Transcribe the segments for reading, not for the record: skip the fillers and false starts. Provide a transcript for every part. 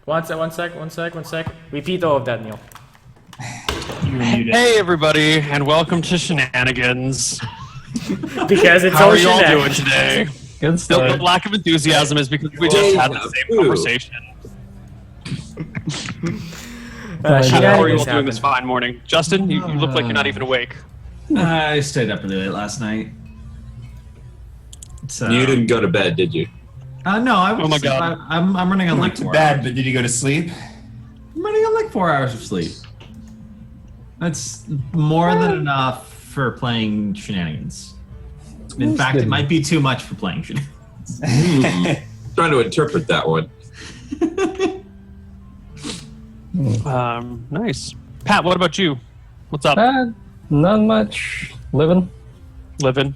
One sec. Repeat all of that, Neil. Hey everybody, and welcome to Shenanigans. Because it's How all are you all shenanigans. doing today? Good The stuff. lack of enthusiasm is because we just had the same conversation. How are you all Shenanigans doing this happen. fine morning? Justin, you look like you're not even awake. I stayed up really late last night. So, You didn't go to bed, did you? no, I was. Oh my God. I'm running on like Went to 4 bed, hours. but did you go to sleep? I'm running on like 4 hours of sleep. That's more than enough for playing Shenanigans. In fact, it might be too much for playing Shenanigans. Trying to interpret that one. Nice. Pat, what about you? What's up? Not much. Living. Living.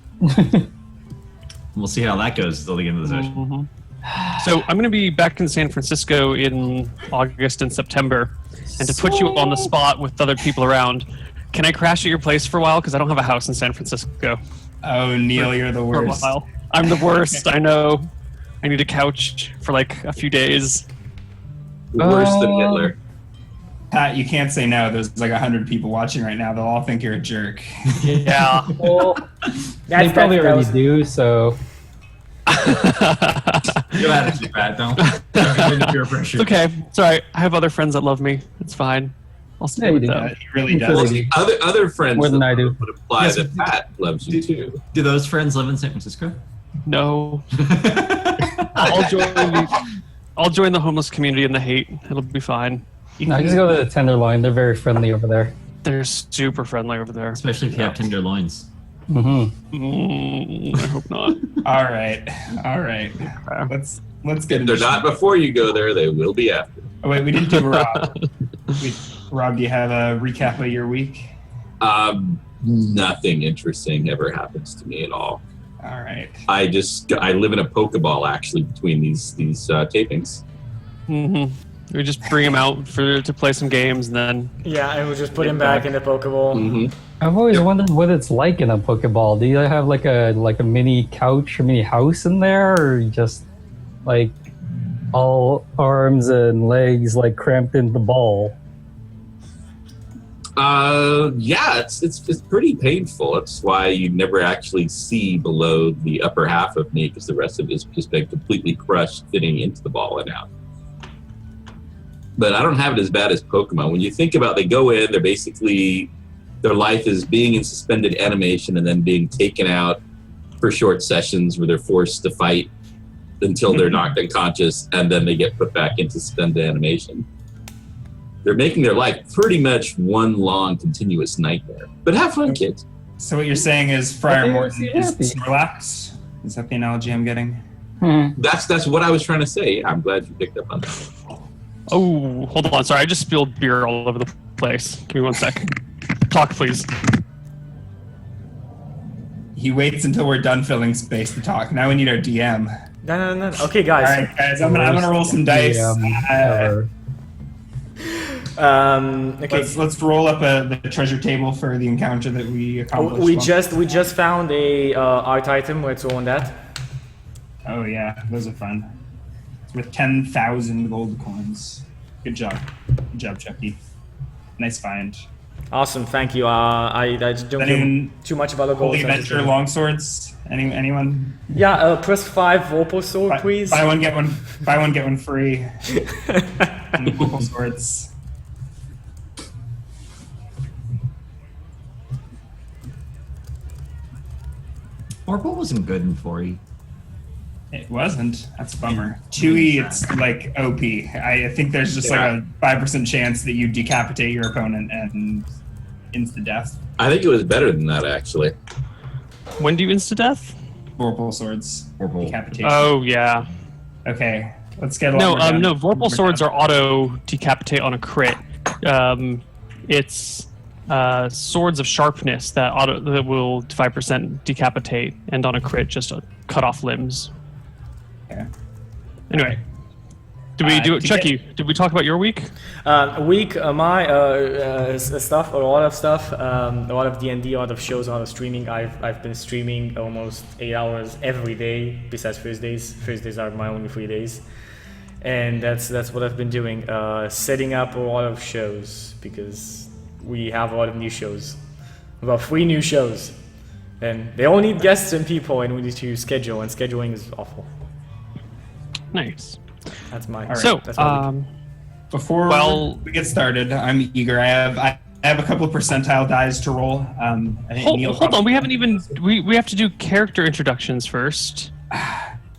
We'll see how that goes till the end of the session. So I'm going to be back in San Francisco in August and September, and to put you on the spot with other people around, can I crash at your place for a while? Because I don't have a house in San Francisco. Oh, Neil, you're the For a worst. while. I'm the worst. I know. I need a couch for like a few days. Worse than Hitler. Pat, you can't say no. There's like 100 people watching right now. They'll all think you're a jerk. Yeah. Well, they probably already do, so. Good attitude, Pat. Don't peer pressure. It's okay. It's all right. I have other friends that love me. It's fine. I'll stay Yeah, you with do. them. He really Well, does. they Other friends More than I do. would imply Yes, that Pat loves you too. Do those friends live in San Francisco? No. I'll join the homeless community in the hate. It'll be fine. No, just go to the Tenderloin. They're very friendly over there. They're super friendly over there. Especially if you have tender loins. Mm-hmm. I hope not. All right. Let's get If into they're not before you go there, they will be after. Oh, wait, we didn't do Rob. Rob, do you have a recap of your week? Nothing interesting ever happens to me at all. All right. I live in a Pokeball actually between these tapings. We just bring him out to play some games, and then Yeah, and we'll just put him back in the Pokeball. Mm-hmm. I've always wondered what it's like in a Pokeball. Do you have like a mini couch or mini house in there, or just like all arms and legs like cramped in the ball? Yeah, it's pretty painful. That's why you never actually see below the upper half of me, because the rest of it has just been completely crushed fitting into the ball and out. But I don't have it as bad as Pokemon. When you think about, they go in, their life is being in suspended animation and then being taken out for short sessions where they're forced to fight until they're knocked unconscious, and then they get put back into suspended animation. They're making their life pretty much one long continuous nightmare. But have fun, kids. So what you're saying is Friar Okay, Morton is happy. Snorlax? Is that the analogy I'm getting? That's what I was trying to say. Yeah, I'm glad you picked up on that. oh, hold on, sorry, I just spilled beer all over the place. Give me 1 sec. Talk, please. He waits until we're done filling space to talk. Now we need our DM. No. Okay, All guys. right, guys, I'm gonna roll some dice. Ever. Okay. Let's roll up the treasure table for the encounter that we accomplished. We just found a art item. Let's roll on that. Oh yeah, those are fun. It's worth 10,000 gold coins. Good job, Chucky. Nice find. Awesome, thank you. I don't know Anyone too much about the gold. Holy Venture longswords. Anyone? Yeah, +5 Vorpal sword, please. Buy one get one. Buy one get one free. And the Vorpal swords. Orpal wasn't good in 4E. It wasn't. That's a bummer. 2E, it's like OP. I think there's just like a 5% chance that you decapitate your opponent and insta death. I think it was better than that, actually. When do you insta-death? Vorpal swords. Vorpal. Decapitation. Oh, yeah. Okay. Let's get a No, lot more done. no, Vorpal swords are auto-decapitate on a crit. It's swords of sharpness that will 5% decapitate, and on a crit, just cut off limbs. Okay. Anyway, Let's get a lot more done. Vorpal swords are auto-decapitate on a crit. It's swords of sharpness that will 5% decapitate, and on a crit, just cut off limbs. 5% chance. Okay. Did we do it, Chucky? Did we talk about your week? Stuff, a lot of stuff, a lot of D&D, a lot of shows, a lot of streaming. I've been streaming almost 8 hours every day, besides Thursdays. Thursdays are my only free days, and that's what I've been doing. Setting up a lot of shows because we have a lot of new shows, about 3 new shows, and they all need guests and people, and we need to schedule, and scheduling is awful. Nice. That's my. right. So, that's my week. Before we get started, I'm eager. I have a couple of percentile dice to roll. I think Neil hold on. We haven't even. We have to do character introductions first.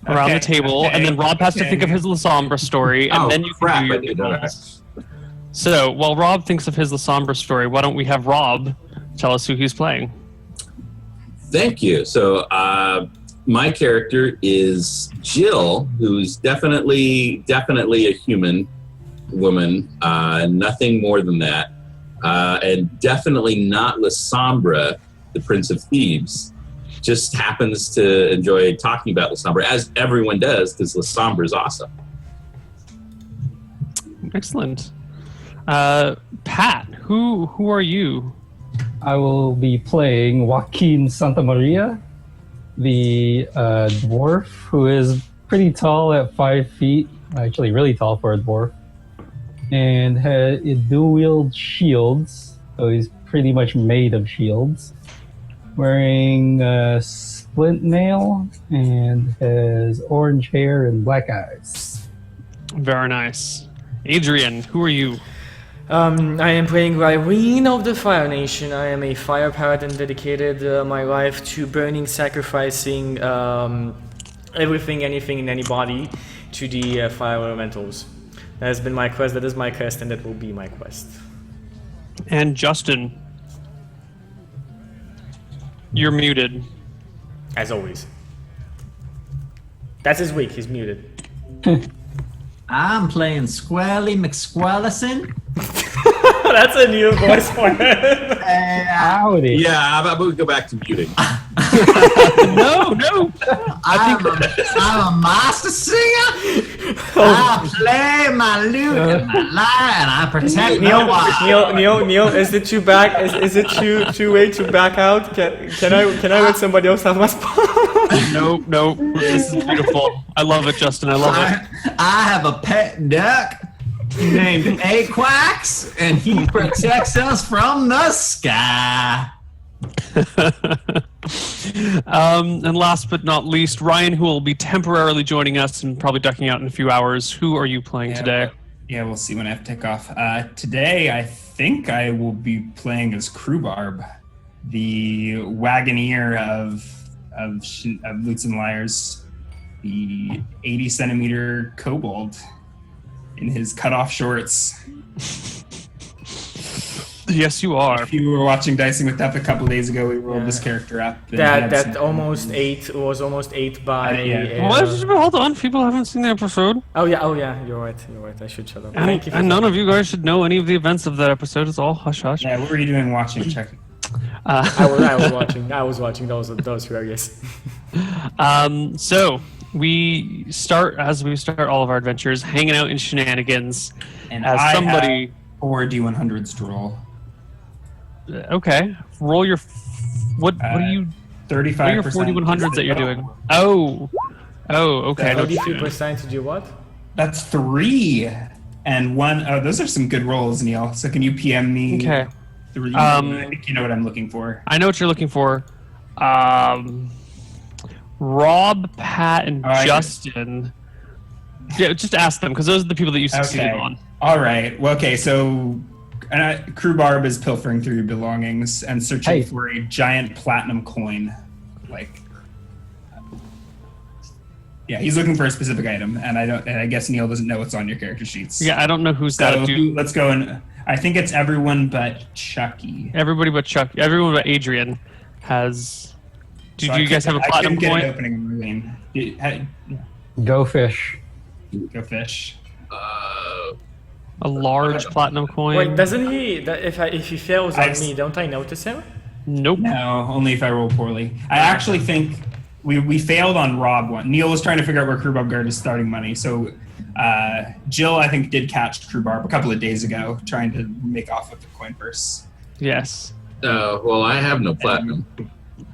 Around the table, and then Rob has to think of his La Sombra story, and then you can crap, do I your did that. So, while Rob thinks of his La Sombra story, why don't we have Rob tell us who he's playing? Thank you. So, my character is Jill, who's definitely a human woman, nothing more than that, and definitely not La Sombra, the Prince of Thieves. Just happens to enjoy talking about La Sombra, as everyone does, because La Sombra is awesome. Excellent. Pat, who are you? I will be playing Joaquin Santamaria, the dwarf who is pretty tall at 5 feet, actually really tall for a dwarf, and dual-wield shields, so he's pretty much made of shields, wearing splint mail, and has orange hair and black eyes. Very nice. Adrian, who are you? I am playing Ryrene of the Fire Nation. I am a fire paladin, dedicated my life to burning, sacrificing everything, anything, and anybody to the fire elementals. That has been my quest, that is my quest, and that will be my quest. And Justin. You're muted. As always. That's his week, he's muted. I'm playing Squally McSquellison. That's a new voice for him. Howdy. Yeah, how about we go back to muting? No. I'm a master singer. I play my lute and my lyre, and I protect my wife. Neil, is it too back? Is it too late to back out? Can I let somebody else have my spot? No. This is beautiful. I love it, Justin. I love it. I have a pet duck named Aquax, and he protects us from the sky. And last but not least, Ryan, who will be temporarily joining us and probably ducking out in a few hours. Who are you playing today? We'll see when I have to take off. Today, I think I will be playing as Crewbarb, the wagoneer of Lutes and Liars, the 80-centimeter kobold in his cut-off shorts. Yes, you are. If you were watching Dicing with Death a couple days ago, we rolled this character up. That was almost 8 by. Hold on, people haven't seen the episode. Oh yeah, you're right. I should shut up. Thank you. And none of you guys should know any of the events of that episode. It's all hush hush. Yeah, what were you doing watching? Check. I was watching. That was hilarious. So we start all of our adventures, hanging out in Shenanigans, And as somebody. have 4 D100s to roll. Okay, roll your. What are you? 35%. What are your 4100s that you're doing? Oh, okay. I know what you're doing. 33% to do what? That's 3 and 1. Oh, those are some good rolls, Neil. So can you PM me? Okay. 3? I think you know what I'm looking for. I know what you're looking for. Rob, Pat, and Justin. Yeah, just ask them because those are the people that you succeeded on. All right. Well, okay. So, Crewbarb is pilfering through your belongings and searching for a giant platinum coin. Yeah, he's looking for a specific item, and I guess Neil doesn't know what's on your character sheets. Yeah, I don't know who's that dude. Let's go and I think it's everyone but Chucky. Everybody but Chuck. Everyone but Adrian has. Do you guys have a platinum coin? I couldn't get an opening in the game. Go fish. Go fish. A large platinum coin. Wait, doesn't he? If he fails on me, don't I notice him? Nope. No, only if I roll poorly. I actually think we failed on Rob one. Neil was trying to figure out where Crewbarb Guard is starting money, so Jill, I think, did catch Crewbarb a couple of days ago, trying to make off with the coin purse. Yes. Well, I have no platinum.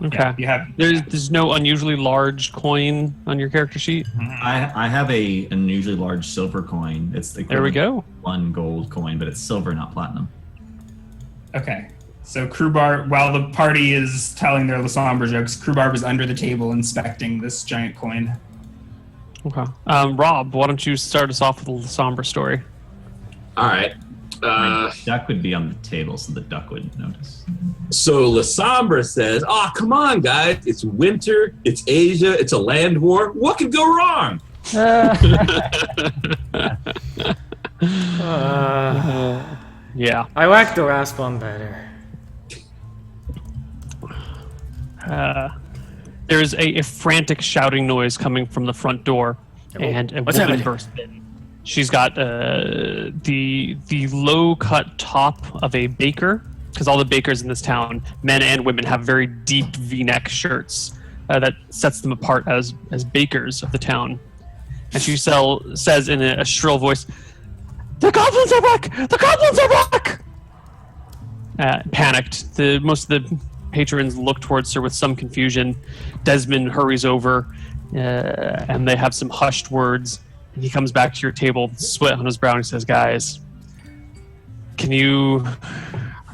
Okay. Yeah, you have. There's no unusually large coin on your character sheet. I have a unusually large silver coin. It's the There we go. 1 gold coin, but it's silver, not platinum. Okay. So Crewbarb, while the party is telling their Lasombra jokes, Crewbarb is under the table inspecting this giant coin. Okay. Rob, why don't you start us off with a somber story? All right. My duck would be on the table, so the duck wouldn't notice. So Lasombra says, "Oh, come on, guys! It's winter. It's Asia. It's a land war. What could go wrong?" Yeah. I like the last one better. There's a frantic shouting noise coming from the front door, and a What's woman happening? bursts in. She's got the low-cut top of a baker, because all the bakers in this town, men and women, have very deep V-neck shirts that sets them apart as bakers of the town. And she says in a shrill voice, "The goblins are back! The goblins are back!" Panicked, most of the patrons look towards her with some confusion. Desmond hurries over, and they have some hushed words. And he comes back to your table, sweat on his brow, and he says, "Guys, are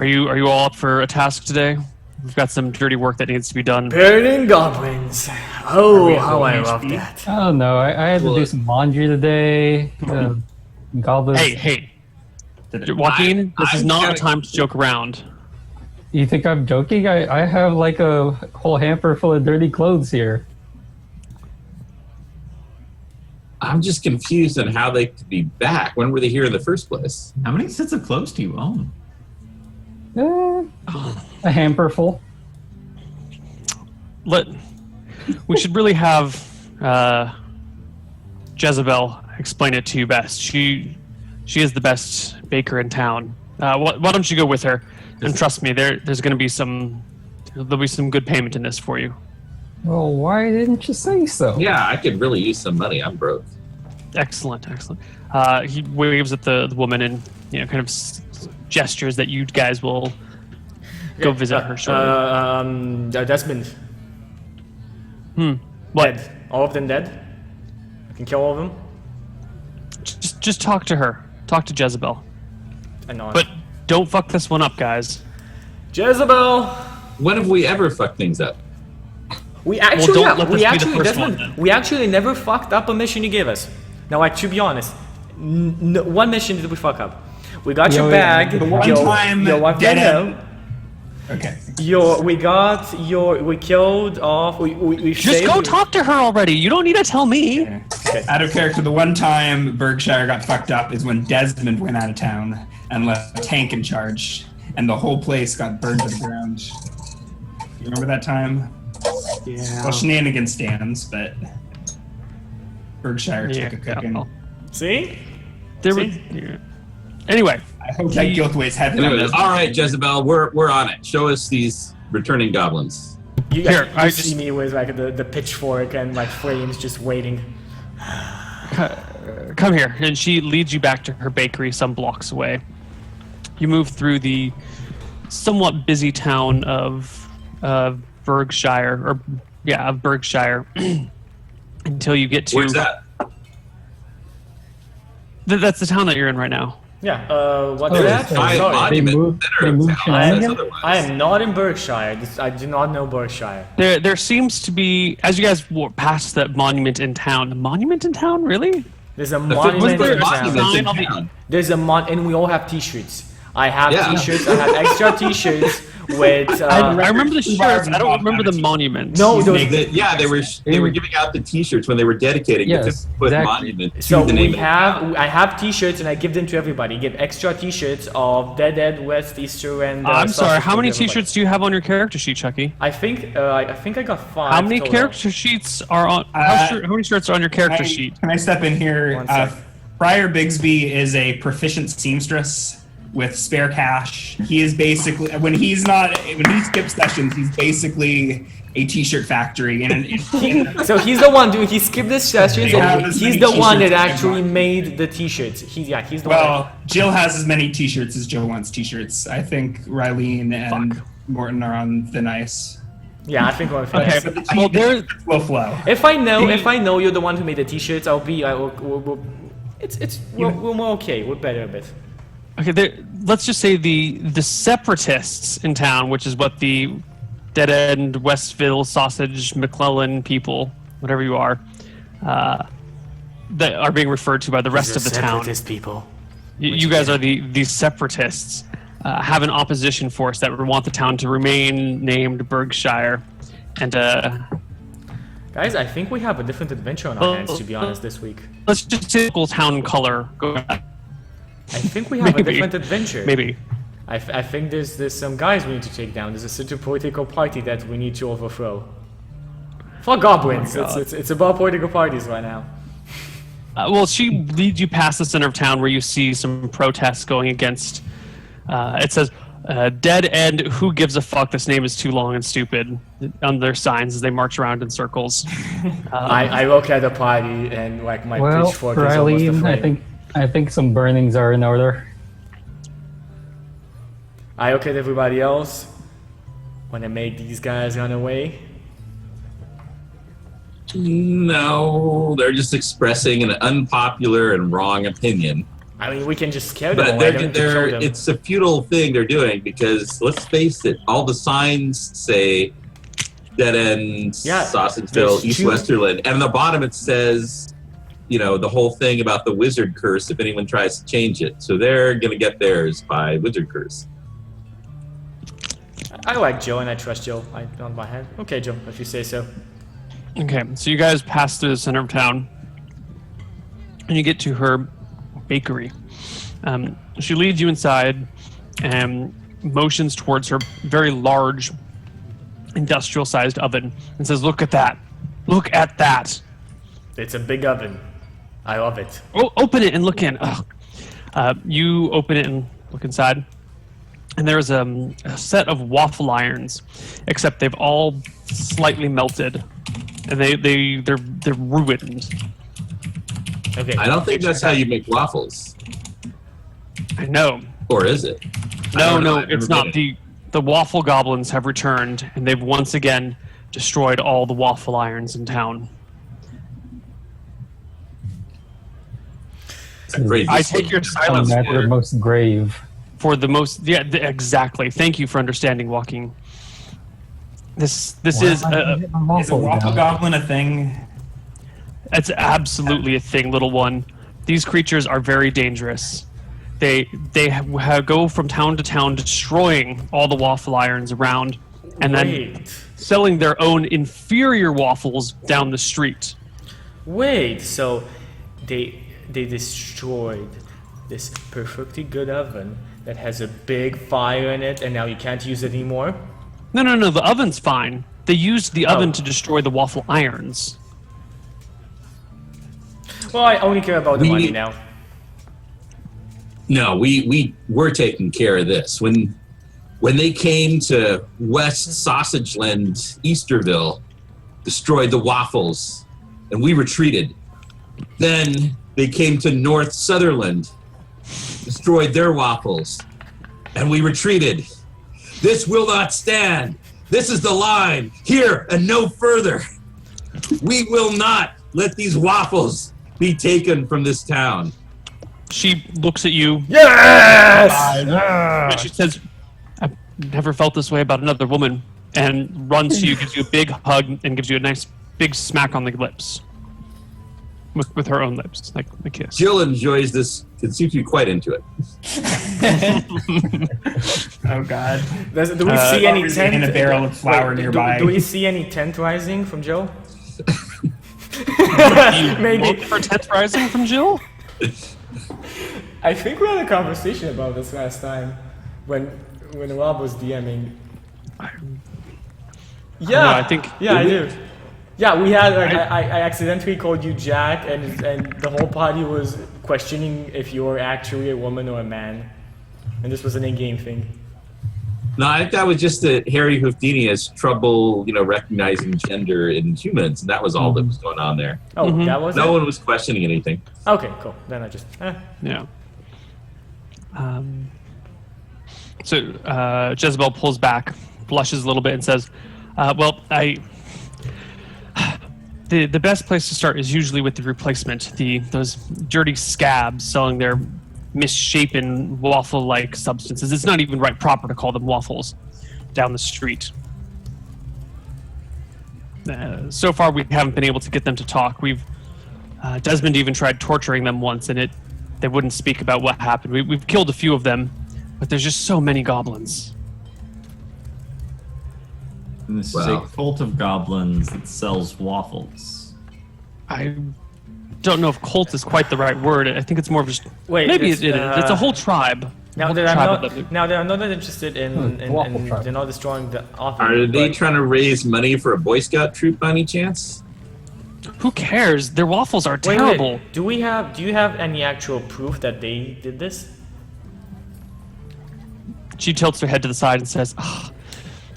you all up for a task today? We've got some dirty work that needs to be done." Burning goblins. Oh, we at how full I love HP? that. I don't know. I had to do some laundry today. Goblins. Hey, Joaquin, this is not a time to joke around. You think I'm joking? I have like a whole hamper full of dirty clothes here. I'm just confused on how they could be back. When were they here in the first place? How many sets of clothes do you own? A hamper full. We should really have Jezebel explain it to you best. She is the best baker in town. Why don't you go with her? And trust me, there's going to be there'll be some good payment in this for you. Well, why didn't you say so? Yeah, I could really use some money. I'm broke. Excellent. He waves at the woman and kind of gestures that you guys will go visit her shortly. Desmond. What? Dead. All of them dead? I can kill all of them? Just talk to her. Talk to Jezebel. I know. But don't fuck this one up, guys. Jezebel! When have we ever fucked things up? We actually, don't let this be the first Desmond, one, then. we actually never fucked up a mission you gave us. Now, like, to be honest, one mission did we fuck up. We got your bag. The one time your wife dead didn't end. know. Okay. We killed off. We Just saved. go talk to her already. You don't need to tell me. Okay. Out of character, the one time Berkshire got fucked up is when Desmond went out of town and left a tank in charge, and the whole place got burned to the ground. You remember that time? Yeah. Well, Shenanigans stands, but Berkshire took a cooking. well, See? there was. See? Yeah. Anyway, I hope that guilt weighs heavy on Anyways, this. all right, Jezebel, we're on it. Show us these returning goblins. You Here, guys I see just- me with like the pitchfork and like flames just waiting. come here, and she leads you back to her bakery some blocks away. You move through the somewhat busy town of Berkshire, until you get to. Where's that? That's the town that you're in right now. Yeah. What's Oh, that? so Five Sorry. monument they moved center of town says Shenanigans? otherwise. I am not in Berkshire. I do not know Berkshire. There seems to be, as you guys walk past the monument in town. The monument in town, really? There's a Was monument there in a monument town. in Sign on the- town? There's a and we all have T-shirts. I have Yeah. T-shirts. I have extra T-shirts with. I remember the shirts. I don't remember the monument. No, those, They were giving out the T-shirts when they were dedicating it Yes, to put exactly. monument to So the name I have T-shirts and I give them to everybody. Get extra T-shirts of Dead, West, Easter, and. I'm sorry. sausage How to many everybody. T-shirts do you have on your character sheet, Chucky? I think I got 5. How many total. character sheets are on? How many shirts are on your character sheet? Can I step in here? One sec. Friar Bigsby is a proficient seamstress. with spare cash. He is basically when he skips sessions, he's basically a t-shirt factory. So he's the one, dude. He skipped this session. So have as he's many the one that t-shirts as they actually want. made the t-shirts. He's the one. Well, Jill has as many t-shirts as Jill wants t-shirts. I think Rylene and Morton are on thin ice. Yeah, I think we're fine. Okay. So the Well, team there. will flow. If I know you're the one who made the t-shirts, we're okay. We're better a bit. Okay, let's just say the separatists in town, which is what the Dead End, Westville, Sausage, McClellan people, whatever you are, that are being referred to by the rest of the town. Separatist people. You guys are the separatists. Have an opposition force that would want the town to remain named Berkshire, and Guys, I think we have a different adventure on our hands, to be honest, this week. let's just say local town color. I think we have a Maybe. different adventure. Maybe. I think there's some guys we need to take down. There's a certain political party that we need to overthrow. For goblins, it's about political parties right now. Well, she leads you past the center of town where you see some protests going against. It says, "Dead End. Who gives a fuck? This name is too long and stupid." On their signs as they march around in circles. I look at the party and like my Well, pitchfork is almost Rylene, aflame. I think some burnings are in order. I look at everybody else. Wanna make these guys run away? No, they're just expressing an unpopular and wrong opinion. I mean, we can just scare them But away. Don't need to kill them. it's a futile thing they're doing because let's face it, all the signs say Dead End, Yeah, Sausageville, there's East two- Westerland, and on the bottom it says, the whole thing about the wizard curse if anyone tries to change it. So they're gonna get theirs by wizard curse. I like Joe and I trust Joe. I on my head. Okay, Joe, if you say so. Okay, so you guys pass through the center of town, and you get to her bakery. She leads you inside and motions towards her very large, industrial-sized oven and says, "Look at that! Look at that! It's a big oven. I love it. Oh, open it and look in." Ugh. You open it and look inside, and there's a set of waffle irons, except they've all slightly melted, and they're ruined. Okay. I don't think that's how you make waffles. I know. Or is it? I No, don't know. no, I've it's never not. been The waffle goblins have returned, and they've once again destroyed all the waffle irons in town. afraid I this take one- your A silence matter most grave. for the most. Yeah, exactly. Thank you for understanding, Walking. This is Is a waffle goblin a thing? it's absolutely a thing, little one. These creatures are very dangerous. They go from town to town, destroying all the waffle irons around, and then Wait. selling their own inferior waffles down the street. Wait. So they destroyed this perfectly good oven that has a big fire in it, and now you can't use it anymore. No. The oven's fine. They used the Oh. oven to destroy the waffle irons. Well, I only care about the We- money now. No, we're taking care of this. When they came to West Sausageland, Easterville, destroyed the waffles, and we retreated. Then they came to North Sutherland, destroyed their waffles, and we retreated. This will not stand. This is the line, here and no further. We will not let these waffles be taken from this town. She looks at you Yes. and she says, "I've never felt this way about another woman," and runs to you, gives you a big hug, and gives you a nice big smack on the lips. With her own lips, like a kiss. Jill enjoys this and seems to be quite into it. Oh God! Do we see any tent in a barrel of flour Wait, nearby? Do we see any tent rising from Joe? Maybe Maybe. for tent rising from Jill. I think we had a conversation about this last time when Rob was DMing. Yeah, No, I think- Yeah, I do. Yeah, we had like I accidentally called you Jack, and the whole party was questioning if you were actually a woman or a man. And this was an in-game thing. No, I think that was just that Harry Houdini has trouble, recognizing gender in humans, and that was all that was going on there. Oh, that was No it? one was questioning anything. Okay, cool. Then I just... Yeah. So Jezebel pulls back, blushes a little bit, and says, the best place to start is usually with the replacement. Those dirty scabs selling their misshapen waffle-like substances. It's not even proper to call them waffles down the street. So far, we haven't been able to get them to talk. Desmond even tried torturing them once, and they wouldn't speak about what happened. We've killed a few of them, but there's just so many goblins. And this is a cult of goblins that sells waffles. I don't know if cult is quite the right word. I think it's more of just... Wait, maybe it is. It's a whole tribe. Now that I'm not interested in not destroying the author. Are they trying to raise money for a Boy Scout troop by any chance? Who cares? Their waffles are terrible. Wait. Do you have any actual proof that they did this? She tilts her head to the side and says,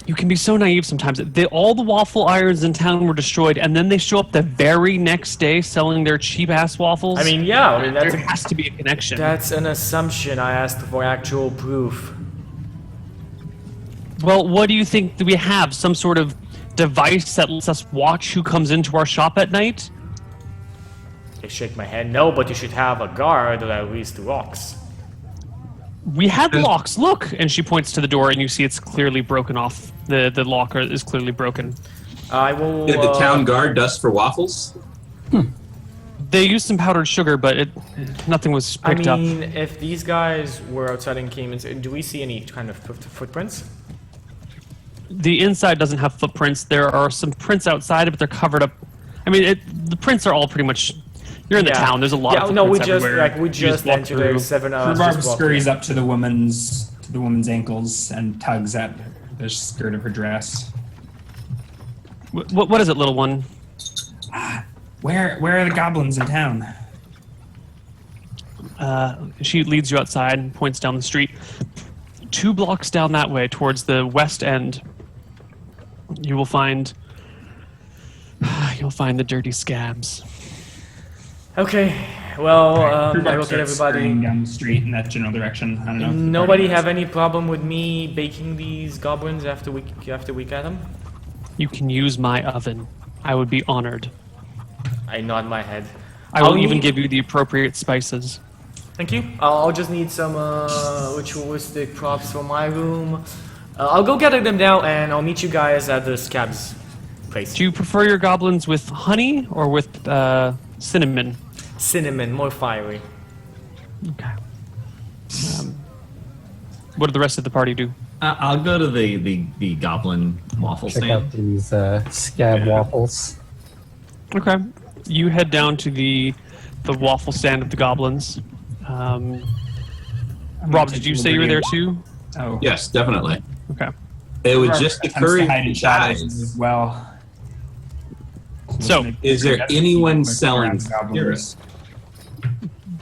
you can be so naive sometimes. All the waffle irons in town were destroyed, and then they show up the very next day selling their cheap-ass waffles? I mean, yeah. There has to be a connection. That's an assumption. I asked for actual proof. Well, what do you think? Do we have some sort of device that lets us watch who comes into our shop at night? I shake my head. No, but you should have a guard that at least locks. We had locks. Look, and she points to the door, and you see it's clearly broken off. The locker is clearly broken. I will. Did the town guard dust for waffles? They used some powdered sugar, but nothing was picked up. I mean, if these guys were outside and came in, do we see any kind of footprints? The inside doesn't have footprints. There are some prints outside, but they're covered up. I mean, the prints are all pretty much. You're in the town. There's a lot of footprints everywhere. We just entered there 7 hours. Rhubarb scurries up to the woman's ankles and tugs at the skirt of her dress. What is it, little one? Where are the goblins in town? She leads you outside and points down the street. 2 blocks down that way, towards the west end, you will find the dirty scabs. Okay, well, I Rhubarb look at starts everybody. scurrying down the street in that general direction. I don't know. Nobody have any problem with me baking these goblins after we get them? You can use my oven. I would be honored. I nod my head. I will even give you the appropriate spices. Thank you. I'll just need some ritualistic props for my room. I'll go gather them down, and I'll meet you guys at the scabs place. Do you prefer your goblins with honey or with cinnamon? Cinnamon, more fiery. Okay. What did the rest of the party do? I'll go to the goblin waffle Check stand. out these scab waffles. Okay. You head down to the waffle stand of the goblins. Rob, did you say you were there too? Oh, Yes, definitely. Okay. It would Rhubarb just attempts occur to to hide in you shadows guys. as well. So, Is there anyone selling goblins?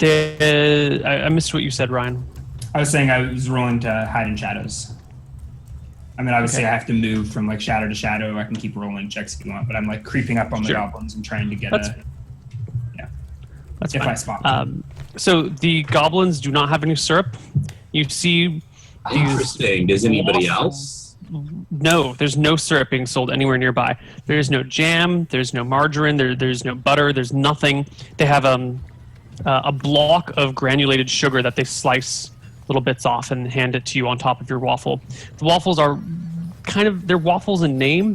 I missed what you said, Ryan. I was saying I was rolling to hide in shadows. I mean, obviously I have to move from like shadow to shadow. I can keep rolling checks if you want, but I'm like creeping up on the Sure. goblins and trying to get That's if fine. I spot them. So the goblins do not have any syrup. You see these... Interesting. Does anybody else? No, there's no syrup being sold anywhere nearby. There's no jam. There's no margarine. There's no butter. There's nothing. They have a block of granulated sugar that they slice little bits off and hand it to you on top of your waffle. The waffles are they're waffles in name.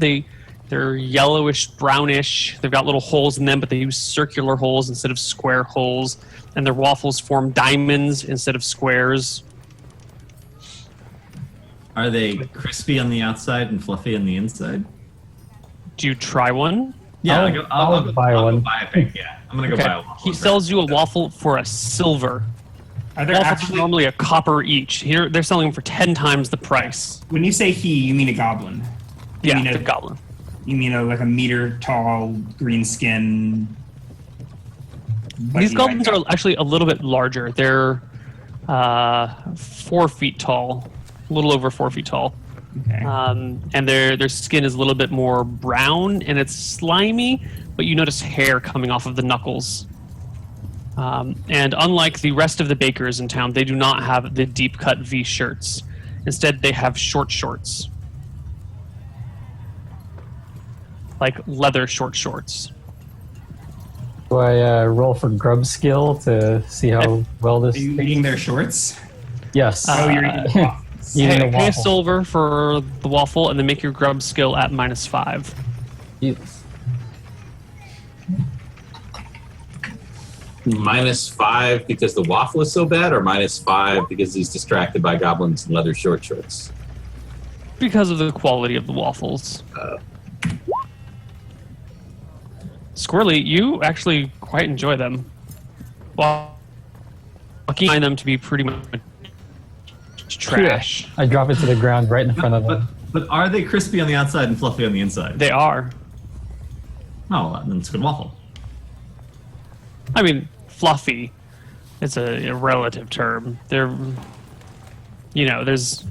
They're yellowish, brownish. They've got little holes in them, but they use circular holes instead of square holes. And their waffles form diamonds instead of squares. Are they crispy on the outside and fluffy on the inside? Do you try one? Yeah, I'll buy one. I'll buy a thing. Yeah, I'm gonna go buy a waffle. He sells you a waffle for a silver. Are there Waffles are actually, normally a copper each. Here, they're selling them for 10 times the price. when you say he, you mean a goblin? You Yeah, mean the goblin. You mean like a meter tall, green skin? These goblins are actually a little bit larger. They're 4 feet tall, a little over 4 feet tall. Okay. And their skin is a little bit more brown and it's slimy, but you notice hair coming off of the knuckles. And unlike the rest of the bakers in town, they do not have the deep cut V shirts. Instead, they have short shorts. Like leather short shorts. Do I roll for grub skill to see how well this? Are you eating their shorts? Yes. Oh, you're eating waffles. Eating a Pay a waffle. silver for the waffle and then make your grub skill at -5. Yes. -5 because the waffle is so bad, or -5 because he's distracted by goblins in leather short shorts? Because of the quality of the waffles. Squirrely, you actually quite enjoy them. Well, I find them to be pretty much trash. I drop it to the ground right in front of them. But are they crispy on the outside and fluffy on the inside? They are. Oh, well, then it's a good waffle. I mean, fluffy. It's a relative term. They're, there's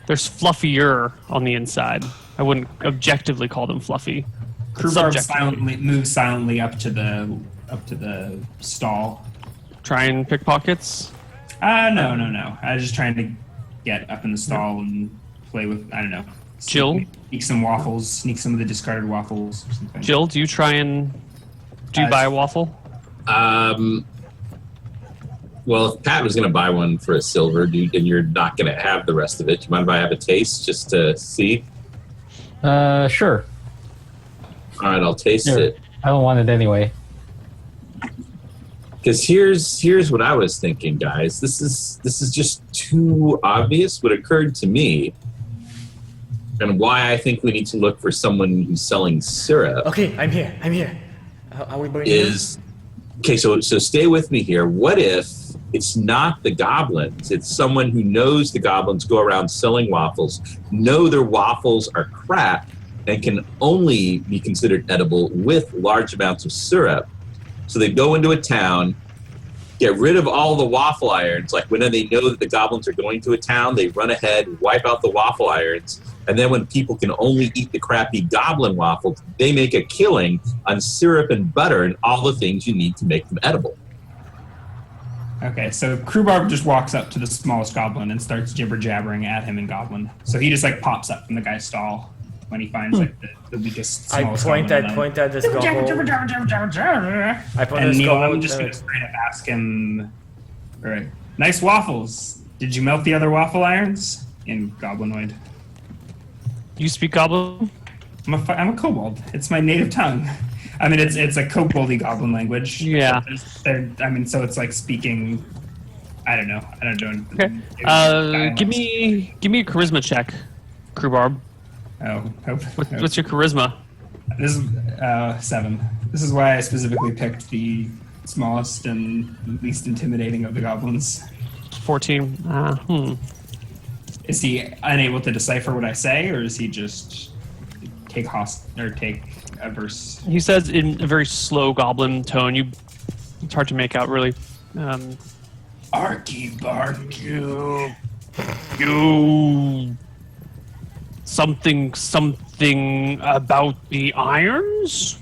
fluffier on the inside. I wouldn't objectively call them fluffy. Krubarb Subjectively. moves silently up to the stall. Try and pickpockets. No. I was just trying to get up in the stall and play with, I don't know. Jill? Sneak some waffles, sneak some of the discarded waffles or something. Jill, do you buy a waffle? Well, if Pat was going to buy one for a silver, dude, and you're not going to have the rest of it, do you mind if I have a taste just to see? Sure. All right, I'll taste Sure. it. I don't want it anyway. Because here's what I was thinking, guys. This is just too obvious. What occurred to me, and why I think we need to look for someone who's selling syrup. Okay, I'm here. Are we burning? Is okay. So stay with me here. What if it's not the goblins? It's someone who knows the goblins go around selling waffles, know their waffles are crap, and can only be considered edible with large amounts of syrup. So they go into a town, get rid of all the waffle irons. Like when they know that the goblins are going to a town, they run ahead, wipe out the waffle irons. And then when people can only eat the crappy goblin waffles, they make a killing on syrup and butter and all the things you need to make them edible. Okay, so Krubarb just walks up to the smallest goblin and starts jibber-jabbering at him in goblin. So he just pops up from the guy's stall when he finds the weakest, I smallest point goblin. at this gobble. I point at And this Neil, gobble. I'm just going to straight up ask him, all right, nice waffles. Did you melt the other waffle irons? In Goblinoid. You speak Goblin? I'm a kobold. It's my native tongue. I mean, it's a koboldy goblin language. Yeah. So it's like speaking. I don't know. Okay. Give me a charisma check, Krubarb. What's your charisma? This is 7. This is why I specifically picked the smallest and least intimidating of the goblins. 14. Is he unable to decipher what I say, or is he just take averse? He says in a very slow goblin tone. It's hard to make out really. Arky bark. You something about the irons?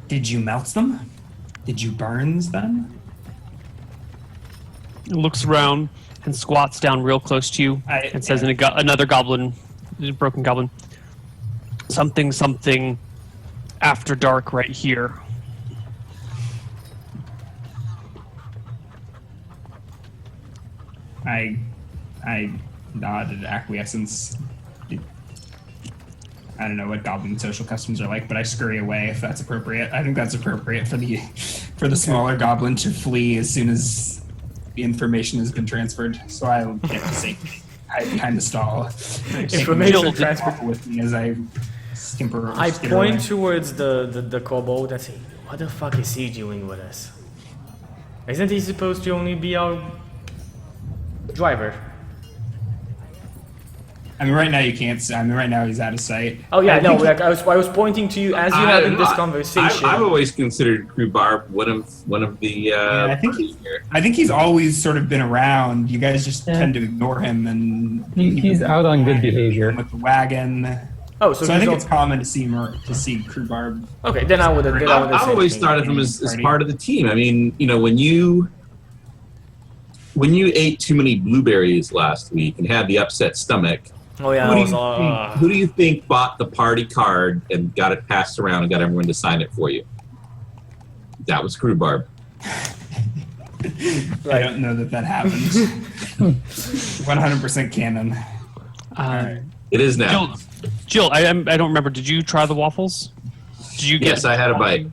Did you melt them? Did you burn them? He looks around and squats down real close to you and says in another goblin, a broken goblin, something after dark right here. I nodded acquiescence. I don't know what goblin social customs are like, but I scurry away if that's appropriate. I think that's appropriate for the smaller goblin to flee as soon as the information has been transferred. So I'll get to safety, hide behind the stall. Information transferred with me as I skimper. I point towards the kobold and say, "What the fuck is he doing with us? Isn't he supposed to only be our driver?" I mean, right now you can't. I mean, right now he's out of sight. Oh yeah, I no. think Like I was pointing to you as you're having this conversation. I've always considered Rhubarb one of the. I think he's always sort of been around. You guys just tend to ignore him, and He's out on good behavior. with the wagon. Oh, So I think it's common to see Rhubarb. okay. Then I would. I've always thought of him as part of the team. I mean, when you ate too many blueberries last week and had the upset stomach. Oh yeah, Who do you think bought the party card and got it passed around and got everyone to sign it for you? That was Rhubarb. I don't know that happened. 100% canon. It is now. Jill, I don't remember. Did you try the waffles? Did you get? Yes, I had a bite.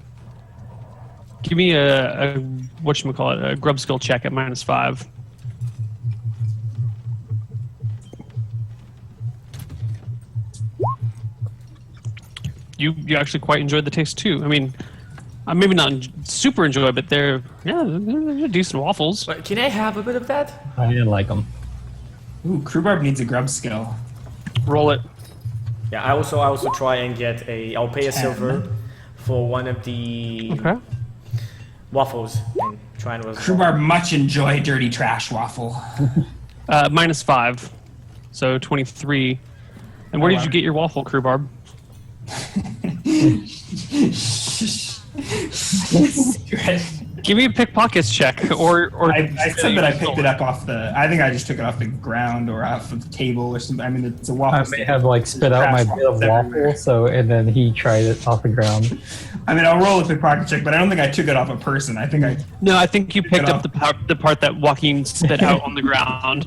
Give me a whatchamacallit, a grub skill check at -5. You actually quite enjoyed the taste too. I mean, maybe not super enjoy, but they're decent waffles. Wait, can I have a bit of that? I didn't like them. Ooh, Rhubarb needs a grub skill. Roll it. Yeah, I also try and get I'll pay a 10. silver for one of the waffles and try and Rhubarb much enjoy dirty trash waffle. -5, so 23. And where did you get your waffle, Rhubarb? Give me a pickpockets check, or I said that I picked it up off the. I think I just took it off the ground or off of the table or something. I mean, it's a waffle. I may have like spit out my bit of waffle, and then he tried it off the ground. I mean, I'll roll a pickpocket check, but I don't think I took it off a person. I think I. No, I think you picked up the part that Joaquin spit out on the ground.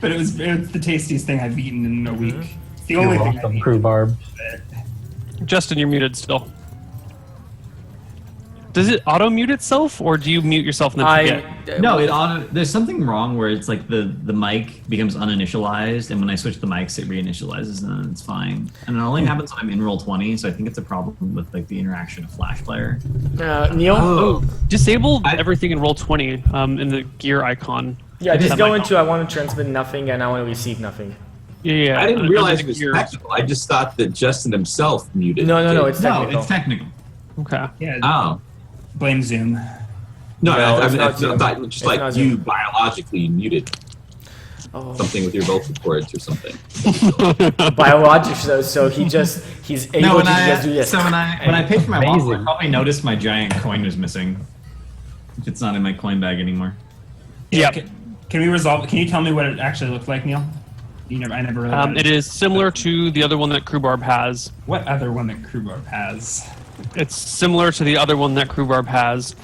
But it was the tastiest thing I've eaten in a week. It's the You're only thing I've welcome, eaten. Rhubarb. Justin, you're muted still. Does it auto mute itself, or do you mute yourself and then forget? No, there's something wrong where it's like the mic becomes uninitialized, and when I switch the mics, it reinitializes, and then it's fine. And it only happens when I'm in Roll20, so I think it's a problem with like the interaction of Flash Player. Neil. Disable everything in Roll20 in the gear icon. Yeah, just That go might into I want to transmit nothing and I want to receive nothing. Yeah, I didn't under realize the it was gear. technical. I just thought that Justin himself muted. No, it's No, technical. it's technical. Okay. Yeah, Oh. blame Zoom. No, No, I it's mean, not I Zoom. thought just It's like not you Zoom. biologically muted Oh. something with your vocal cords or something. Biologic, so he's able to just do this. So when I paid for my waffle, I Amazing. probably noticed my giant coin was missing. If it's not in my coin bag anymore. Yeah. Can we resolve? Can you tell me what it actually looked like, Neil? I never really. got It is similar to the other one that Rhubarb has. What other one that Rhubarb has? It's similar to the other one that Rhubarb has,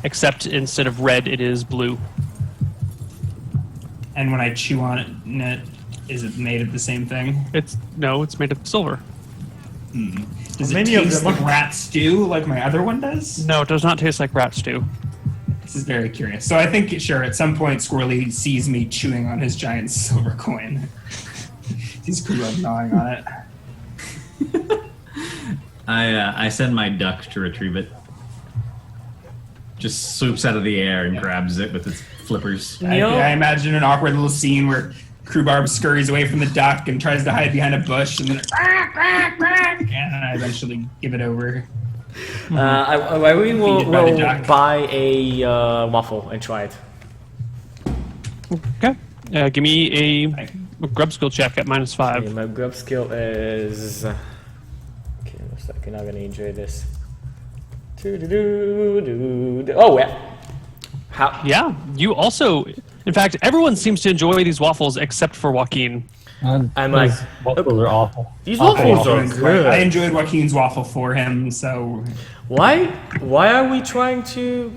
except instead of red, it is blue. And when I chew on it, is it made of the same thing? It's made of silver. Does it Many of taste them like are- rat stew like my other one does? No, it does not taste like rat stew. This is very curious. So I think, sure, at some point Squirrely sees me chewing on his giant silver coin. He's gnawing on it. I send my duck to retrieve it. Just swoops out of the air and grabs it with its flippers. Neil? I imagine an awkward little scene where Rhubarb scurries away from the duck and tries to hide behind a bush, and then and I eventually give it over. I really will Feed it by the duck. buy a waffle and try it. Okay. Give me a grub skill check at Okay, -5. my grub skill is. Okay, looks like you're not gonna enjoy this. Oh yeah. How? Yeah, you also. In fact, everyone seems to enjoy these waffles except for Joaquin. I'm like, Those waffles are awful. These Awful waffles are good. I enjoyed Joaquin's waffle for him, so Why are we trying to?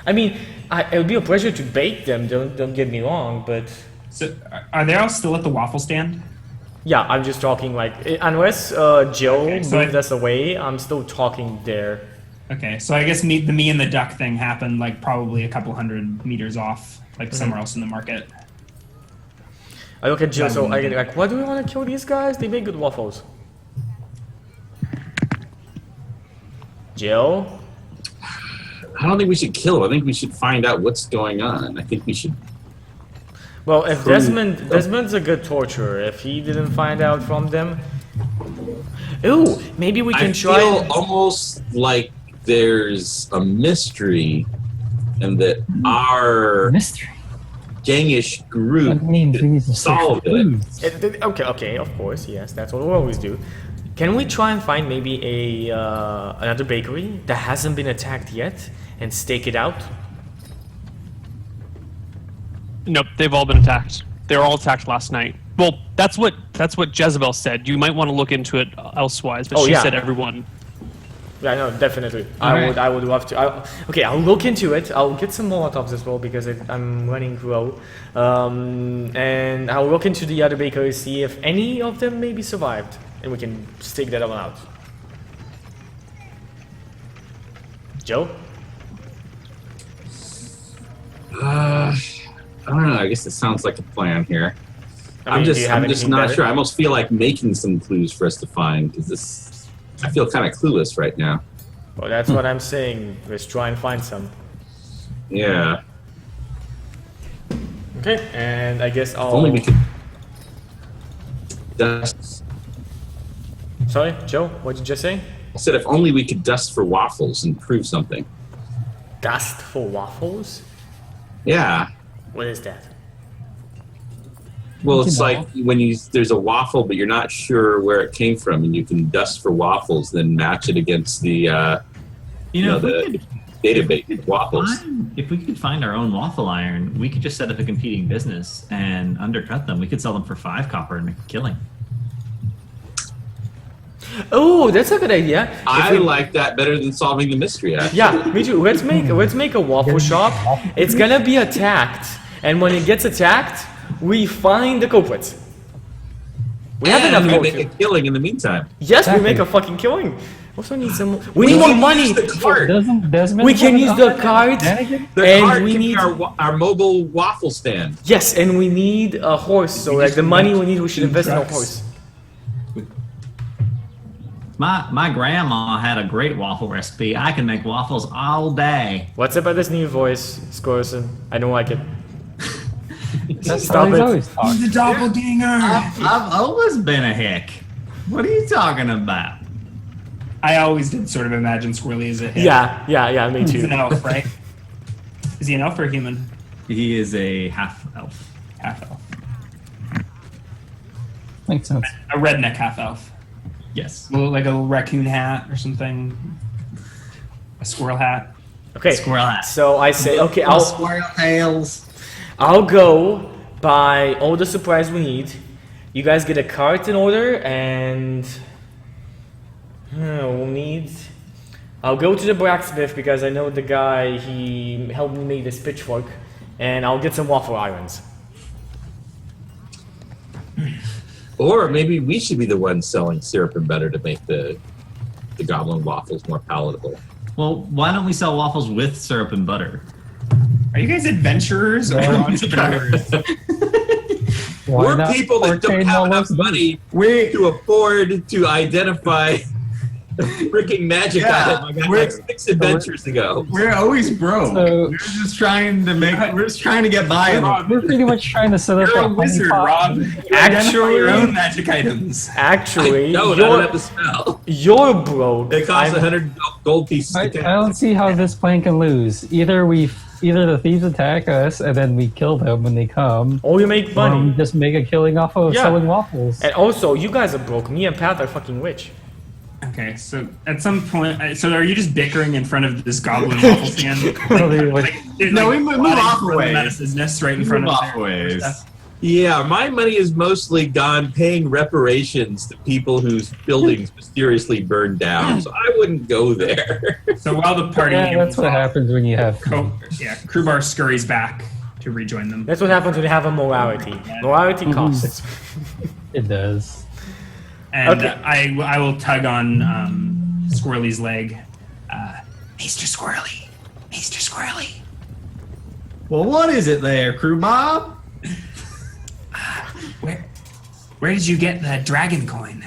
I mean, it would be a pleasure to bake them. Don't get me wrong, but are they all still at the waffle stand? yeah, I'm just talking like unless Joe Okay, so moved us away, I'm still talking there. Okay, so I guess the me and the duck thing happened like probably a couple hundred meters off, like somewhere else in the market. I look at Joe, so I get like, why do we want to kill these guys? They make good waffles. Jill? I don't think we should kill him. I think we should find out what's going on. I think we should. Well, if Desmond's a good torturer. If he didn't find out from them, ooh, maybe we can try. I feel almost like there's a mystery, and that our Mystery. gangish group That means we need to solved it. Okay, of course, yes, that's what we always do. Can we try and find maybe another bakery that hasn't been attacked yet and stake it out? Nope, they've all been attacked. They were all attacked last night. Well, that's what Jezebel said. You might want to look into it elsewise, but she said everyone. Yeah, no, definitely. Alright. I would love to. I'll look into it. I'll get some Molotovs as well because I'm running low. And I'll look into the other bakeries, see if any of them maybe survived, and we can stake that one out. Joe? I don't know. I guess it sounds like a plan here. I mean, do you have I'm just anything not better? sure. I almost feel like making some clues for us to find because I feel kind of clueless right now. Well, that's what I'm saying. Let's try and find some. Yeah. Okay, and I guess If only we I'll. could dust. Sorry, Joe. What did you just say? I said if only we could dust for waffles and prove something. Dust for waffles? Yeah. What is that? Well, it's like when there's a waffle, but you're not sure where it came from, and you can dust for waffles, then match it against the the database of waffles. If we could find our own waffle iron, we could just set up a competing business and undercut them. We could sell them for 5 copper and make a killing. Oh, that's a good idea. If I we- like that better than solving the mystery. Actually. Yeah, me too. Let's make a waffle shop. It's gonna be attacked, and when it gets attacked, we find the culprits. We have And enough we gold. make a killing in the meantime. Yes, we Exactly. make a fucking killing. Also need some. We need more money. Use the cart. Doesn't Desmond We can have use an the iron cart. shenanigans? The And cart we can need- be our mobile waffle stand. Yes, and we need a horse. So like the money we need, we should invest in a horse. My grandma had a great waffle recipe. I can make waffles all day. What's up with this new voice, Scorson? I don't like it. That's Stop how he's it. always talking. The doppelganger. I've always been a hick. What are you talking about? I always did sort of imagine Squirrely as a hit. Yeah, me He's too. an elf, right? Is he an elf or a human? He is a half elf. Half elf. Makes sense. A redneck half elf. Yes. Like a little raccoon hat or something. A squirrel hat. Okay. Squirrel hat. So I say, okay, Squirrel tails. I'll go buy all the supplies we need. You guys get a cart in order, and we'll need. I'll go to the blacksmith because I know the guy. He helped me make this pitchfork, and I'll get some waffle irons. Or maybe we should be the ones selling syrup and butter to make the goblin waffles more palatable. Well, why don't we sell waffles with syrup and butter? Are you guys adventurers or entrepreneurs? Why We're not people that don't portray have more enough of money to afford to identify freaking magic item. I got like 6 adventures ago. We're always broke. So- we're just trying to get by. We're pretty much trying to set up You're a honey wizard, pot. Rob. You identify your own magic items. Actually, No, I don't have the spell. you're broke. They cost I'm- 100 gold pieces. I to don't see how this plan can lose. Either the thieves attack us and then we kill them when they come, Or you make or we money. just make a killing off of Yeah. selling waffles. And also, you guys are broke. Me and Pat are fucking rich. Okay, so at some point, so are you just bickering in front of this goblin waffle stand? No, we move off a ways. Business right in front of off their ways. stuff. Yeah, my money is mostly gone paying reparations to people whose buildings mysteriously burned down, so I wouldn't go there. So while the party, Yeah, that's what happens when you have. Crowbar scurries back to rejoin them. That's what happens when you have a morality. Morality costs. It does. And Okay. I will tug on Squirrely's leg. Maester Squirrely. Maester Squirrely. Well, what is it there, Crew Bob? Where did you get the dragon coin?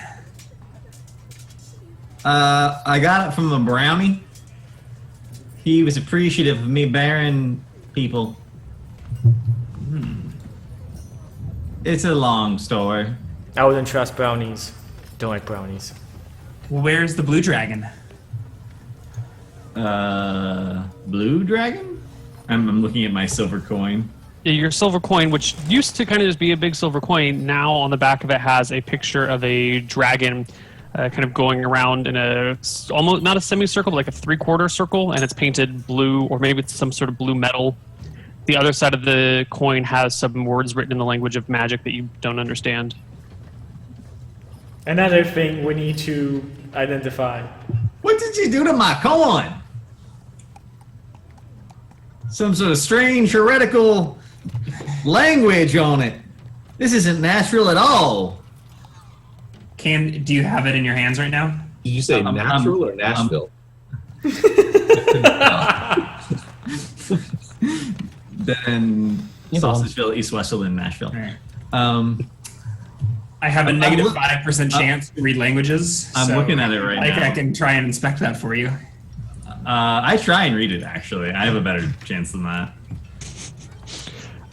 I got it from a brownie. He was appreciative of me bearing people. It's a long story. I wouldn't trust brownies. Don't like brownies. Where's the blue dragon? Blue dragon? I'm looking at my silver coin. Yeah, your silver coin, which used to kind of just be a big silver coin, now on the back of it has a picture of a dragon kind of going around in almost not a semicircle, but like a 3/4 circle, and it's painted blue, or maybe it's some sort of blue metal. The other side of the coin has some words written in the language of magic that you don't understand. Another thing we need to identify. What did you do to my coin? Some sort of strange heretical language on it. This isn't natural at all. Do you have it in your hands right now? Did you say natural or Nashville? Then You know. Sausageville, East Westfield, and Nashville. All right. I I have a negative 5% chance to read languages. I'm looking at it right now. I can try and inspect that for you. I try and read it, actually. I have a better chance than that.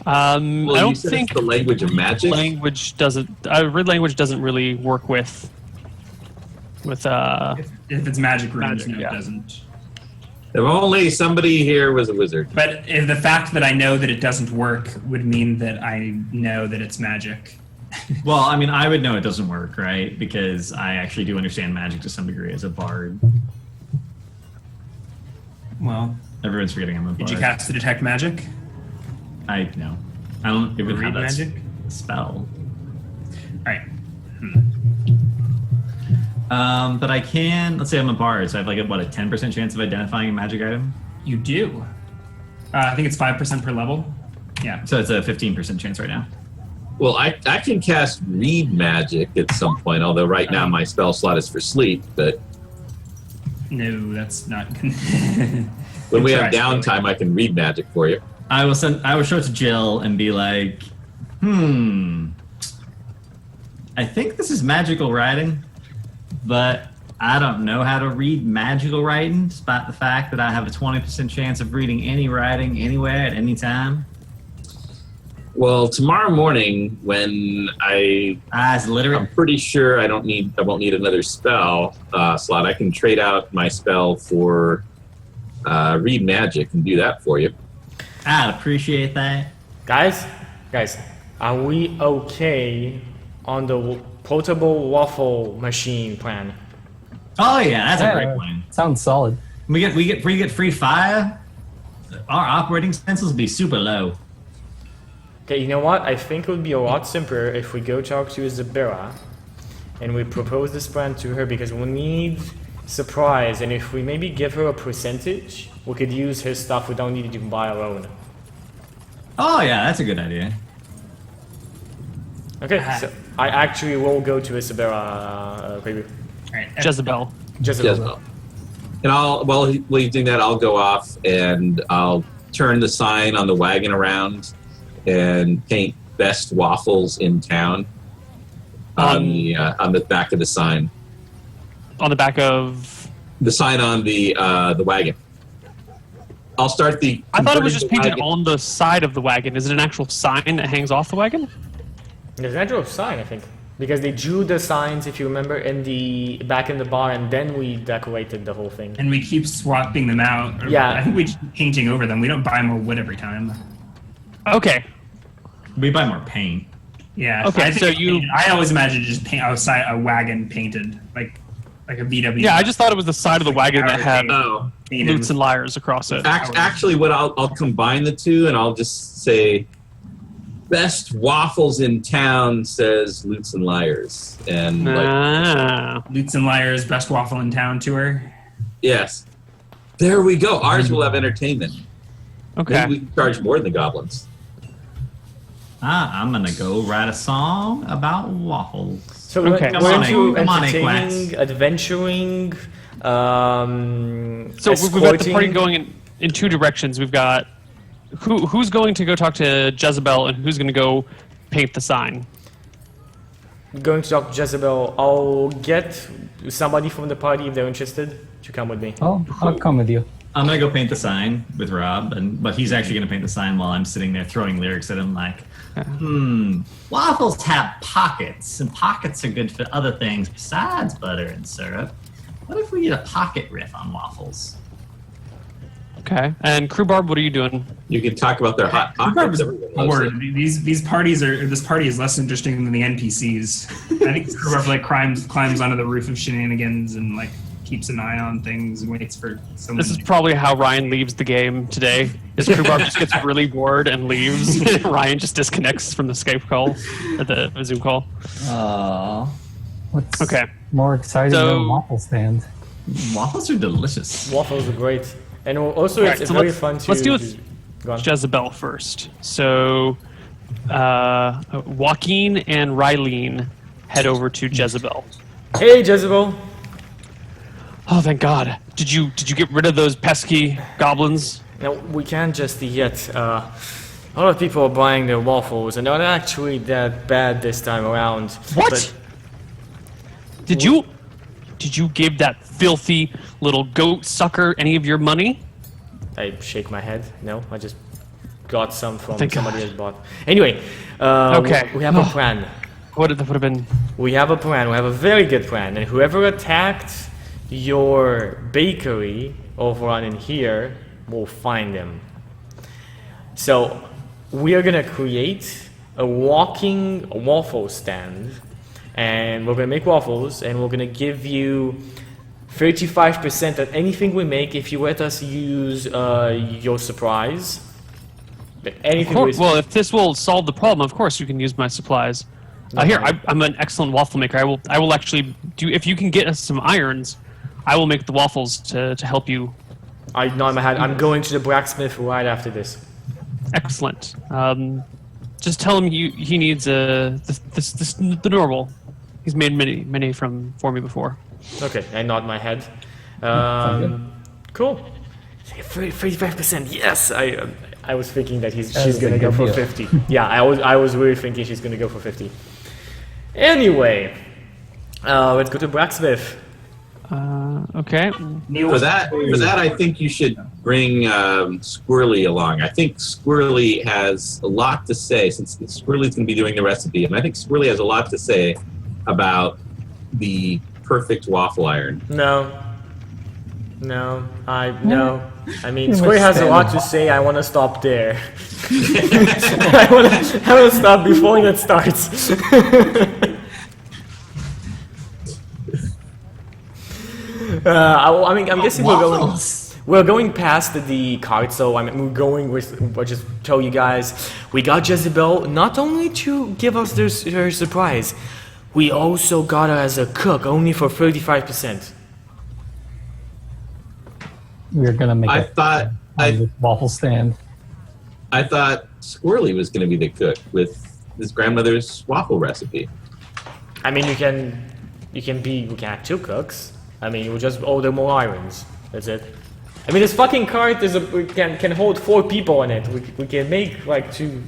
I Well, don't you said think it's the language of magic. language doesn't. Read language doesn't really work with. If it's magic runes, Magic, no, yeah. it doesn't. If only somebody here was a wizard. But if the fact that I know that it doesn't work would mean that I know that it's magic. Well, I mean, I would know it doesn't work, right? Because I actually do understand magic to some degree as a bard. Well, Everyone's forgetting I'm a bard. did you cast the detect magic? I know. I don't even Read have that magic? spell. All right. But I can. Let's say I'm a bard, so I have like a 10% chance of identifying a magic item. You do. I think it's 5% per level. Yeah. So it's a 15% chance right now. Well, I can cast read magic at some point, although right now my spell slot is for sleep, but No, that's not. when we have Try. downtime, I can read magic for you. I will show it to Jill and be like, I think this is magical writing, but I don't know how to read magical writing, despite the fact that I have a 20% chance of reading any writing anywhere at any time. Well, tomorrow morning, when It's literate. I'm pretty sure I won't need another spell slot. I can trade out my spell for read magic and do that for you. I'd appreciate that. Guys, are we okay on the portable waffle machine plan? Oh yeah, that's a Yeah, great plan. Sounds solid. We get free fire. Our operating expenses will be super low. Okay, you know what? I think it would be a lot simpler if we go talk to Isabella and we propose this plan to her, because we need surprise, and if we maybe give her a percentage, we could use her stuff without needing to buy our own. Oh yeah, that's a good idea. Okay, so I actually will go to Isabella, maybe. All right. Jezebel. Jezebel. And while he's doing that, I'll go off and I'll turn the sign on the wagon around and paint best waffles in town on the back of the sign. On the back of. The sign on the wagon. I'll start the. I thought it was converting just the painted wagon- on the side of the wagon. Is it an actual sign that hangs off the wagon? There's an actual sign, I think. Because they drew the signs, if you remember, back in the bar, and then we decorated the whole thing. And we keep swapping them out. Yeah. I think we just keep painting over them. We don't buy more wood every time. Okay. We buy more paint. Yeah. Okay, I think so it's painted. I always imagined just paint outside a wagon painted like a VW. Yeah, I just thought it was the side of the wagon that had Oh. painted. loots and liars across it. Actually, what I'll combine the two, and I'll just say, "Best waffles in town," says Lutes and Liars, and Lutes and Liars Best Waffle in Town tour. yes, there we go. Ours will have entertainment. Okay. Maybe we can charge more than the goblins. I'm gonna go write a song about waffles. So we're Okay. we're into Come on, entertaining, Aquas. adventuring, So we've got the party escorting. going in two directions. We've got who's going to go talk to Jezebel and who's going to go paint the sign. Going to talk to Jezebel. I'll get somebody from the party if they're interested to come with me. I'll come with you. I'm gonna go paint the sign with Rob, but he's actually gonna paint the sign while I'm sitting there throwing lyrics at him like, waffles have pockets, and pockets are good for other things besides butter and syrup. What if we did a pocket riff on waffles? Okay. And Crewbarb, what are you doing? You can talk about their hot pockets. Everyone loves Or it. these parties are. This party is less interesting than the NPCs. I think Screwbarb like climbs onto the roof of Shenanigans and like keeps an eye on things and waits for someone. This is probably how Ryan leaves the game today. Is Crewbarb just gets really bored and leaves. Ryan just disconnects from the Skype call, or the Zoom call. What's Okay. more exciting So- than a waffle stand? Waffles are delicious. Waffles are great, and also Alright, it's so very let's- fun to. let's deal with Go on. Jezebel first. So, Joaquin and Rylene head over to Jezebel. Hey, Jezebel. Oh, thank God! Did you get rid of those pesky goblins? No, we can't just yet. A lot of people are buying their waffles, and they're not actually that bad this time around. What? But Did you give that filthy little goat sucker any of your money? I shake my head. No, I just got some from Thank somebody God. else bought. Anyway, Okay. we have a plan. What would have been? We have a plan. We have a very good plan. And whoever attacked your bakery over on in here will find them. So we are gonna create a walking waffle stand, and we're gonna make waffles, and we're gonna give you 35% of anything we make if you let us use your surprise. Anything we Well, if this will solve the problem, of course you can use my supplies. Here, I'm an excellent waffle maker. I will actually do. If you can get us some irons, I will make the waffles to help you. I nod my head. I'm going to the blacksmith right after this. Excellent. Just tell him he needs the normal. He's made many for me before. Okay, I nod my head. Cool. 35%. Yes, I was thinking that she's is a gonna go good for deal. 50. Yeah, I was really thinking she's gonna go for 50. Anyway, let's go to blacksmith. Okay. For that, I think you should bring Squirrely along. I think Squirrely has a lot to say, since Squirrely's going to be doing the recipe, and I think Squirrely has a lot to say about the perfect waffle iron. No. I mean, You Square has a must lot stand to say. I want to stop there. I want to stop before that starts. I mean, I'm guessing Waffles. we're going past the cart, so we're going with. I'll just tell you guys, we got Jezebel not only to give us her surprise, we also got her as a cook, only for 35%. We're gonna make I a thought waffle stand. Squirrely was going to be the cook with his grandmother's waffle recipe. I mean, we can have two cooks. I mean, we'll just order more irons. That's it. I mean, this fucking cart can hold 4 people in it. We can make like 2.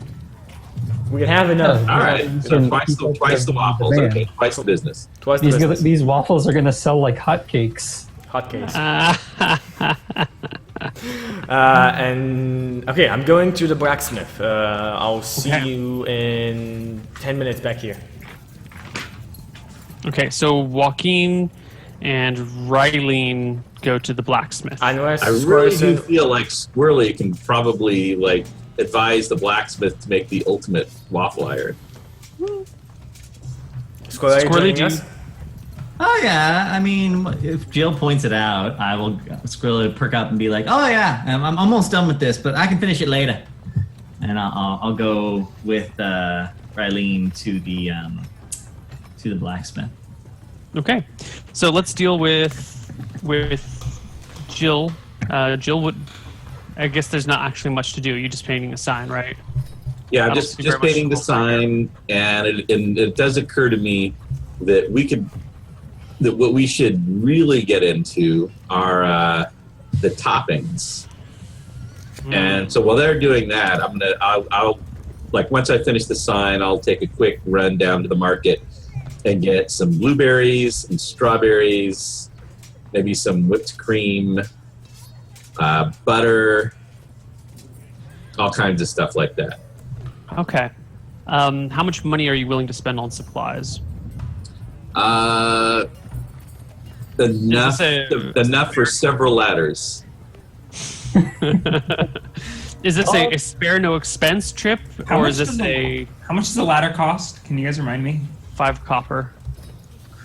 We can have enough. Yeah. All right, Some twice the waffles. demand. Okay, twice the business. Twice the business. These waffles are gonna sell like hotcakes. Hotcakes. And okay, I'm going to the blacksmith. I'll see Okay. you in 10 minutes back here. Okay. So Joaquin and Rylene go to the blacksmith. Unless I really do Squirrely- feel like Squirrely can probably advise the blacksmith to make the ultimate waffle iron. Squirrely, Squirrely, joining do you- us? Oh yeah, I mean, if Jill points it out, I will Squirrel perk up and be like, "Oh yeah, I'm almost done with this, but I can finish it later." And I'll go with Rylene to the blacksmith. Okay, so let's deal with Jill. Jill would. I guess there's not actually much to do. You're just painting a sign, right? Yeah, I I'm don't just see very much painting the to go for here. sign, and it does occur to me that what we should really get into are the toppings. And so while they're doing that, I'll once I finish the sign, I'll take a quick run down to the market and get some blueberries and strawberries, maybe some whipped cream, butter, all kinds of stuff like that. Okay. How much money are you willing to spend on supplies? Enough, a- enough for several ladders. Is this a spare no expense trip, How or much is this does the- a How much does the ladder cost? Can you guys remind me? 5 copper?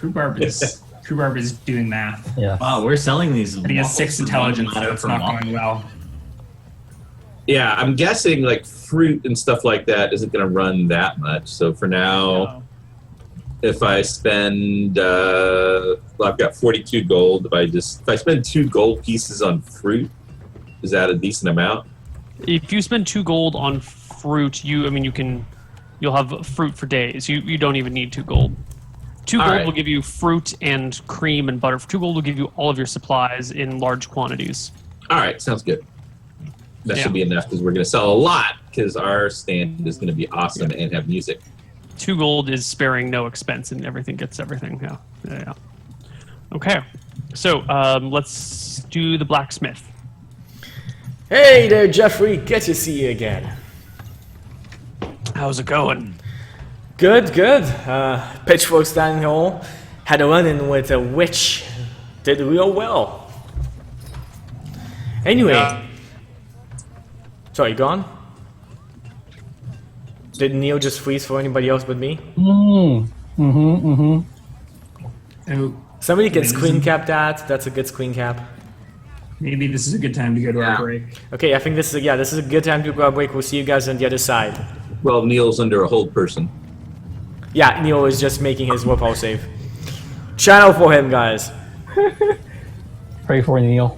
Rhubarb is doing math. Yeah. Wow, we're selling these. But he has 6 intelligence, so ladder it's for not one. going well. Yeah, I'm guessing like fruit and stuff like that isn't going to run that much. So for now, if I spend, well, I've got 42 gold. If I spend 2 gold pieces on fruit, is that a decent amount? If you spend 2 gold on fruit, you'll have fruit for days. You don't even need 2 gold. 2 All gold right. will give you fruit and cream and butter. 2 gold will give you all of your supplies in large quantities. All right, sounds good. That Yeah. should be enough because we're going to sell a lot because our stand is going to be awesome and have music. 2 gold is sparing no expense, and everything gets everything. Yeah. Okay, so let's do the blacksmith. Hey there, Jeffrey. Good to see you again. How's it going? Good, good. Pitchforks down the hall. Had a run-in with a witch. Did real well. Anyway. Yeah. Sorry, gone? Did Neil just freeze for anybody else but me? Oh, Somebody can Amazing. screen cap that. That's a good screen cap. maybe this is a good time to go to our break. Okay, I think this is a good time to go a break. We'll see you guys on the other side. Well, Neil's under a hold person. Yeah, Neil is just making his willpower save. Channel for him, guys. Pray for Neil.